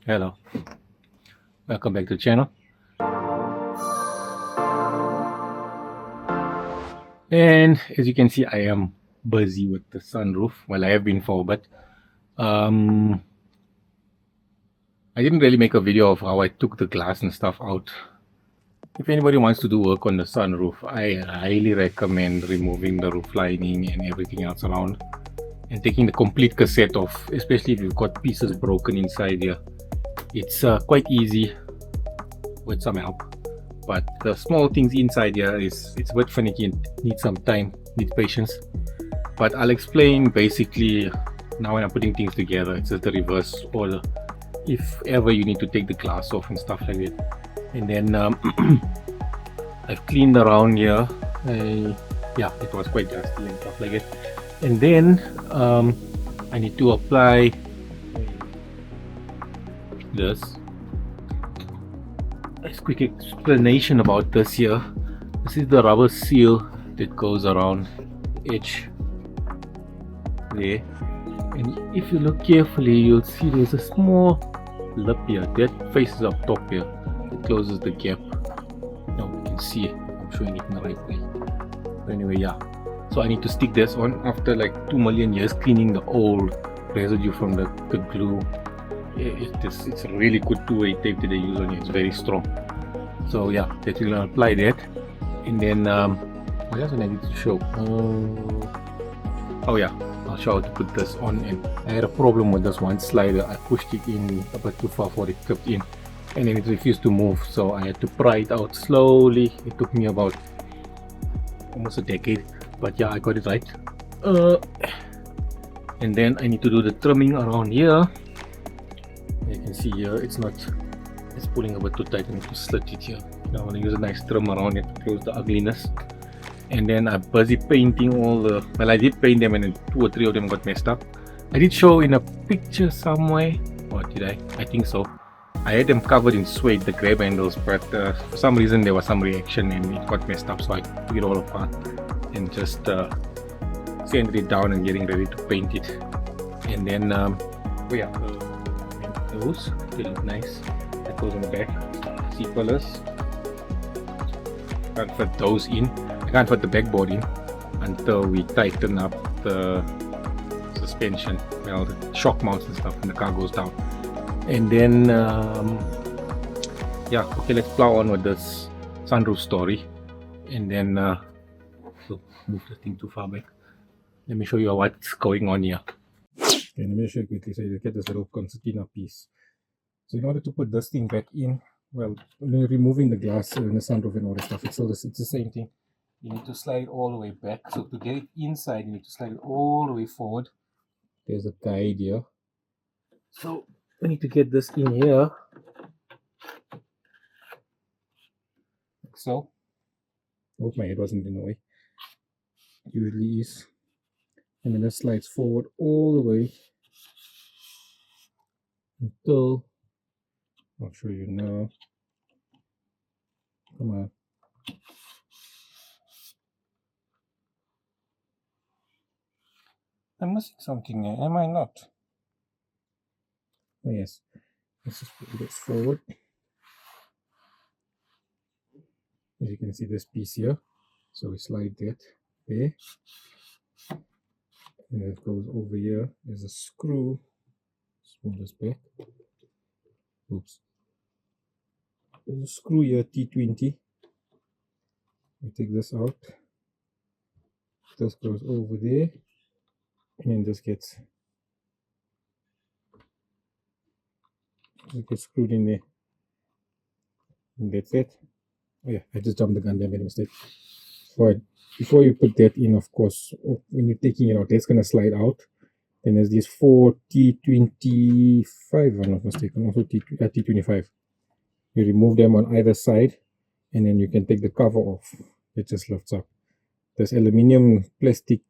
Hello, welcome back to the channel. And as you can see, I am busy with the sunroof. Well, I have been for, but um, I didn't really make a video of how I took the glass and stuff out. If anybody wants to do work on the sunroof, I highly recommend removing the roof lining and everything else around and taking the complete cassette off, especially if you've got pieces broken inside here. It's quite easy with some help. But the small things inside here it's a bit finicky and needs some time, needs patience. But I'll explain basically now when I'm putting things together. It's just the reverse order. If ever you need to take the glass off and stuff like that. And then I've cleaned around here. Yeah, it was quite dusty and stuff like that. And then I need to apply this. A quick explanation about this here. This is the rubber seal that goes around the edge there, and if you look carefully you'll see there's a small lip here that faces up top here. It closes the gap. Now you can see I'm showing it in the right way. But anyway, yeah, so I need to stick this on after like 2 million years cleaning the old residue from the glue. It's a really good two-way tape that they use on it. It's very strong. So yeah, that we're gonna apply that, and then what else I need to show? Oh yeah, I'll show how to put this on. And I had a problem with this one slider. I pushed it in a bit too far for it clipped in, and then it refused to move. So I had to pry it out slowly. It took me about almost a decade, but yeah, I got it right. And then I need to do the trimming around here. You can see here it's pulling a bit too tight. I need to slit it here. Now I want to use a nice trim around it to close the ugliness. And then I'm busy painting all the, well, I did paint them and then 2 or 3 of them got messed up. I did show in a picture somewhere, or did I? I think so. I had them covered in suede, the grab handles, but for some reason there was some reaction and it got messed up, so I took it all apart and just sanded it down and getting ready to paint it. And then oh yeah, those, they look nice. That goes on the back. Seat pillars. Can't fit those in. I can't fit the backboard in until we tighten up the suspension, well, the shock mounts and stuff, and the car goes down. And then yeah, okay, let's plow on with this sunroof story. And then so move the thing too far back. Let me show you what's going on here. Okay, let me show you quickly. So you get this little concertina piece. So in order to put this thing back in, well, removing the glass and the sunroof and all that stuff, it's the same thing. You need to slide it all the way back. So to get it inside, you need to slide it all the way forward. There's a guide here. So we need to get this in here. Like so. Hope my head wasn't in the way. It usually is. And then it slides forward all the way until, I'll show you now. Come on. I'm missing something here, am I not? Oh yes. Let's just put this forward. As you can see, this piece here. So we slide that there. And it goes over here. There's a screw. Pull this back. Oops. There's a screw here, T20. We take this out. This goes over there. And then this gets screwed in there. And that's it. Oh yeah, I just jumped the gun there, made a mistake. But before you put that in, of course, when you're taking it out, that's going to slide out. Then there's these 4 T25, if I'm not mistaken, also T25. You remove them on either side, and then you can take the cover off. It just lifts up. There's aluminium plastic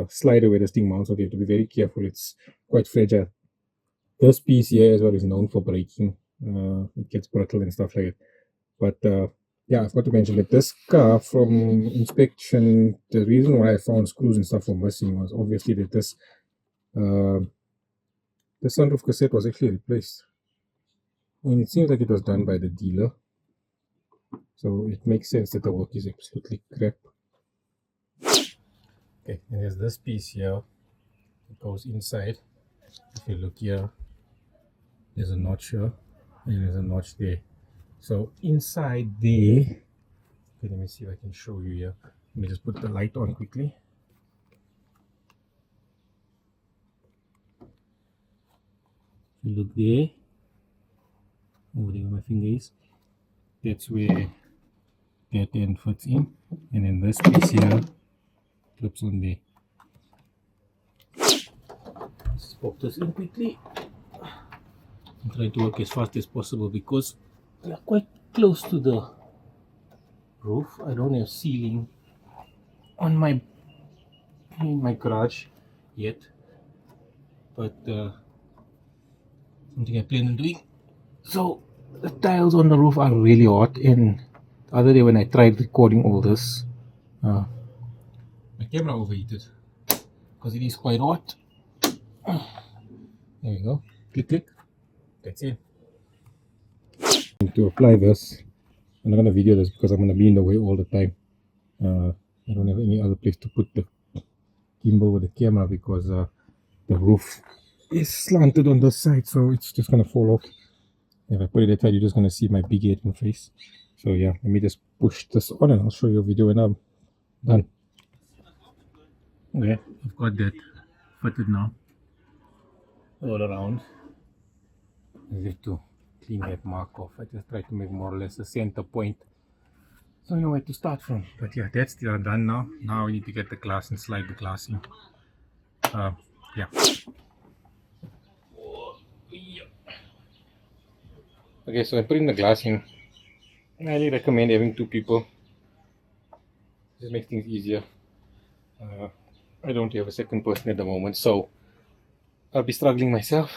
slider where this thing mounts, so you have to be very careful. It's quite fragile. This piece here as well is known for breaking. It gets brittle and stuff like that. But yeah, I forgot to mention that this car, from inspection, the reason why I found screws and stuff were missing was obviously that this the sunroof cassette was actually replaced. And it seems like it was done by the dealer. So it makes sense that the work is absolutely crap. Okay, and there's this piece here. It goes inside. If you look here, there's a notch here, and there's a notch there. So inside there, okay, let me see if I can show you here. Let me just put the light on quickly. If you look there, over there where my finger is, that's where that end fits in, and then this piece here clips on there. Let's pop this in quickly. I'm trying to work as fast as possible because we are quite close to the roof. I don't have ceiling on in my garage yet, but something I plan on doing. So the tiles on the roof are really hot, and the other day when I tried recording all this, my camera overheated because it is quite hot. There we go. Click, click. That's it. To apply this, I'm not going to video this because I'm going to be in the way all the time. I don't have any other place to put the gimbal with the camera because the roof is slanted on this side, so it's just going to fall off. If I put it that side, you're just going to see my big head and face. So yeah, let me just push this on and I'll show you a video when I'm done. Okay, I've got that fitted now all around. I have to clean that mark off. I just try to make more or less a center point so I know where to start from. But yeah, that's done now. Now we need to get the glass and slide the glass in. Yeah. Okay, so I'm putting the glass in. I highly recommend having 2 people. This makes things easier. I don't have a second person at the moment, so I'll be struggling myself.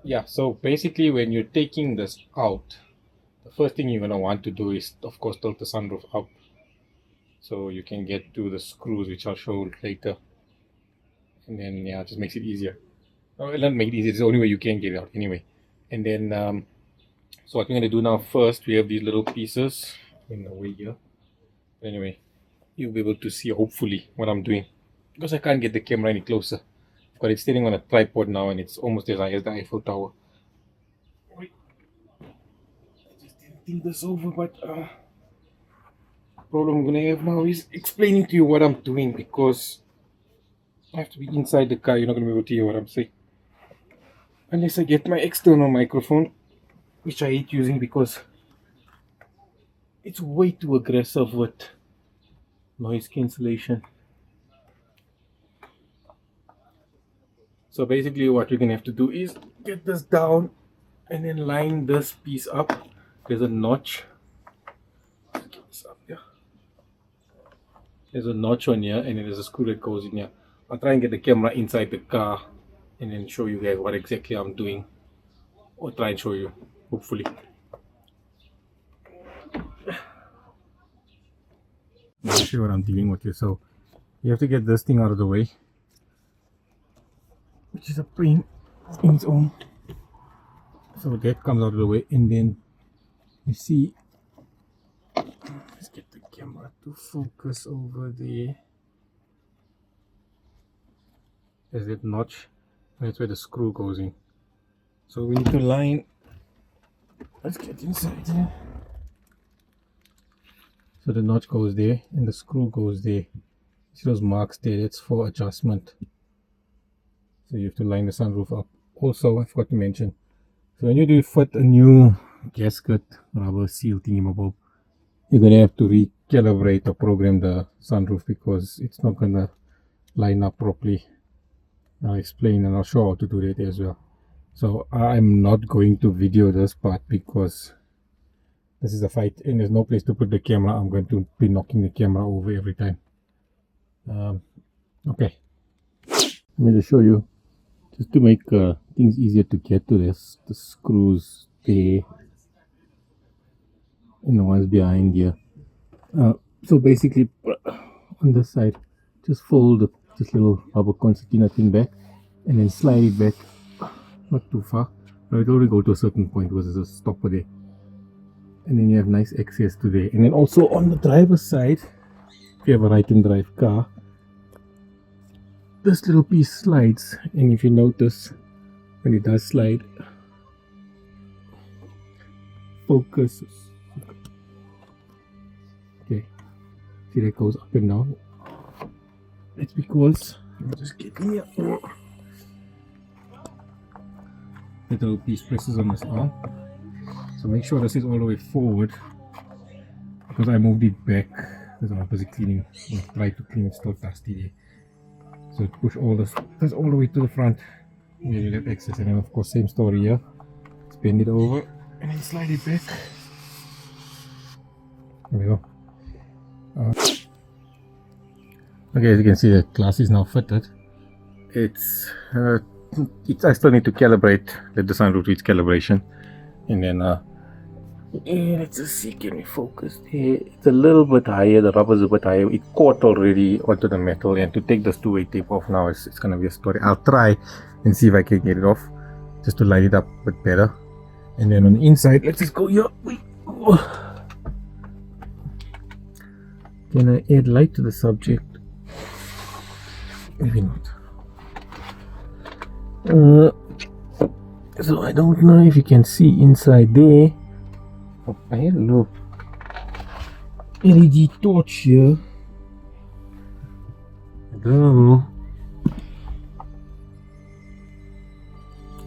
Yeah, so basically when you're taking this out, the first thing you're going to want to do is, of course, tilt the sunroof up so you can get to the screws, which I'll show later. And then, yeah, it just makes it easier. Well, it doesn't make it easy, it's the only way you can get it out anyway. And then, so what we're going to do now, first, we have these little pieces in the way here. Anyway, you'll be able to see, hopefully, what I'm doing. Because I can't get the camera any closer. But it's sitting on a tripod now and it's almost as high as the Eiffel Tower. Wait. I just didn't think this over, but the problem I'm gonna have now is explaining to you what I'm doing because I have to be inside the car. You're not gonna be able to hear what I'm saying. Unless I get my external microphone, which I hate using because it's way too aggressive with noise cancellation. So basically what we're going to have to do is get this down and then line this piece up. There's a notch. Let's get this up here. There's a notch on here and then there's a screw that goes in here. I'll try and get the camera inside the car and then show you guys what exactly I'm doing. Or try and show you, hopefully. I'll show you what I'm dealing with here. So you have to get this thing out of the way, which is a pain in its own. So that comes out of the way, and then you see, let's get the camera to focus over there. There's that notch, and that's where the screw goes in. So we need to line, let's get inside here. So the notch goes there, and the screw goes there. See those marks there, that's for adjustment. So you have to line the sunroof up. Also, I forgot to mention, so when you do fit a new gasket, rubber seal thingy-mabob, you're going to have to recalibrate or program the sunroof because it's not going to line up properly. I'll explain and I'll show how to do that as well. So I'm not going to video this part because this is a fight and there's no place to put the camera. I'm going to be knocking the camera over every time. Okay, let me just show you, just to make things easier to get to this, the screws there and the ones behind here. So basically on this side, just fold this little rubber concertina thing back and then slide it back, not too far, It only go to a certain point because there's a stopper there. And then you have nice access to there. And then also on the driver's side, if you have a right-hand drive car, this little piece slides, and if you notice when it does slide, focuses. Okay, see that goes up and down. It's because I'll just get here. That little piece presses on this arm. So make sure this is all the way forward, because I moved it back because I'm busy cleaning. I tried to clean it, still dusty there. So push all this all the way to the front. You have access, and then of course same story here. Let's bend it over and then slide it back. There we go. Okay, as you can see, the glass is now fitted. I still need to calibrate, let the sunroof reach calibration, and then let's just see, can we focus there? It's a little bit higher, the rubber's a bit higher. It caught already onto the metal, and to take this two-way tape off now it's gonna be a story. I'll try and see if I can get it off, just to line it up a bit better. And then on the inside, let's just go here. Can I add light to the subject? Maybe not. So I don't know if you can see inside there. Oh, I had a little LED torch here. I don't know.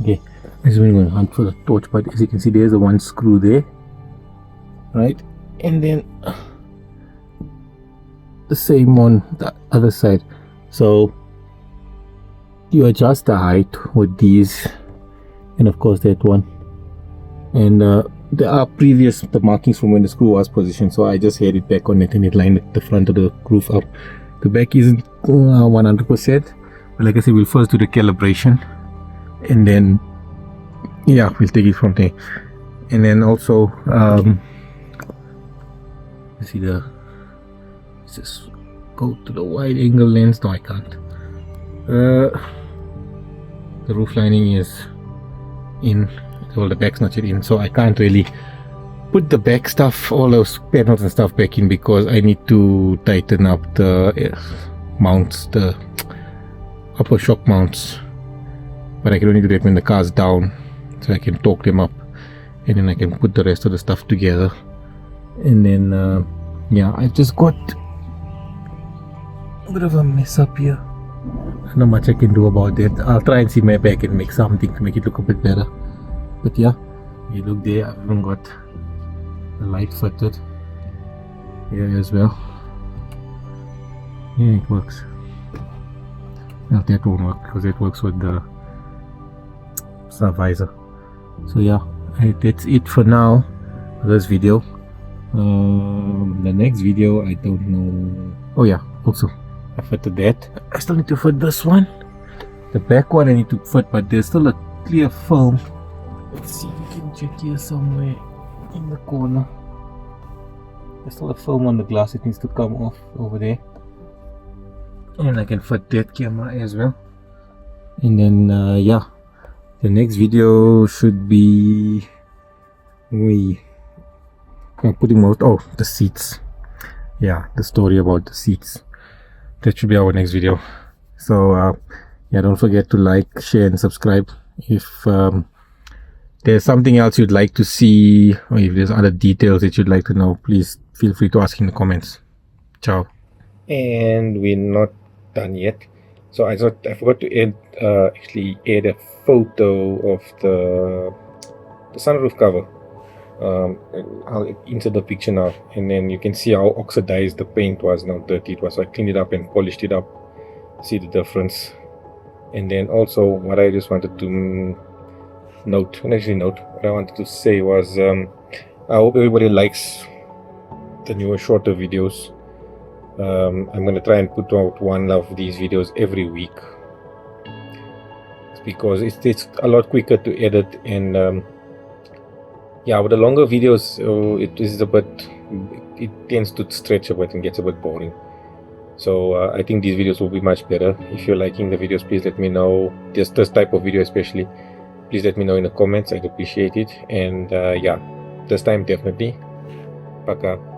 Okay, I just going to hunt for the torch, but as you can see, there's the one screw there, right? And then the same on the other side. So you adjust the height with these, and of course that one. And there are the markings from when the screw was positioned, so I just had it back on it and it lined the front of the roof up. The back isn't 100%, but like I said, we'll first do the calibration, and then yeah, we'll take it from there. And then also let's see, let's just go to the wide angle lens. No, I can't. The roof lining is in, well, the back's not yet in, so I can't really put the back stuff, all those panels and stuff back in, because I need to tighten up the mounts, the upper shock mounts. But I can only do that when the car's down, so I can torque them up, and then I can put the rest of the stuff together. And then yeah, I've just got a bit of a mess up here. Not much I can do about that. I'll try and see my back and make something to make it look a bit better. But yeah, you look there, I've even got the light fitted here as well. Yeah, it works. Well, that won't work because it works with the sub visor. So yeah, that's it for now for this video. The next video, I don't know. Oh yeah, also I fitted that. I still need to fit this one. The back one I need to fit, but there's still a clear film. Let's see if we can check here somewhere in the corner. There's still a film on the glass, it needs to come off over there. And I can fit that camera as well. And then yeah, the next video should be I'm putting most, oh, the seats. Yeah, the story about the seats. That should be our next video. So yeah, don't forget to like, share and subscribe. If there's something else you'd like to see, or if there's other details that you'd like to know, please feel free to ask in the comments. Ciao. And we're not done yet. So I forgot to add actually add a photo of the sunroof cover. I'll insert the picture now, and then you can see how oxidized the paint was, how dirty it was. So I cleaned it up and polished it up. See the difference. And then also what I just wanted to what I wanted to say was I hope everybody likes the newer shorter videos. I'm going to try and put out one of these videos every week. It's because it's a lot quicker to edit, and yeah, with the longer videos it tends to stretch a bit and gets a bit boring. So I think these videos will be much better. If you're liking the videos, please let me know, this type of video especially, please let me know in the comments. I'd appreciate it. And yeah, this time definitely. Paka.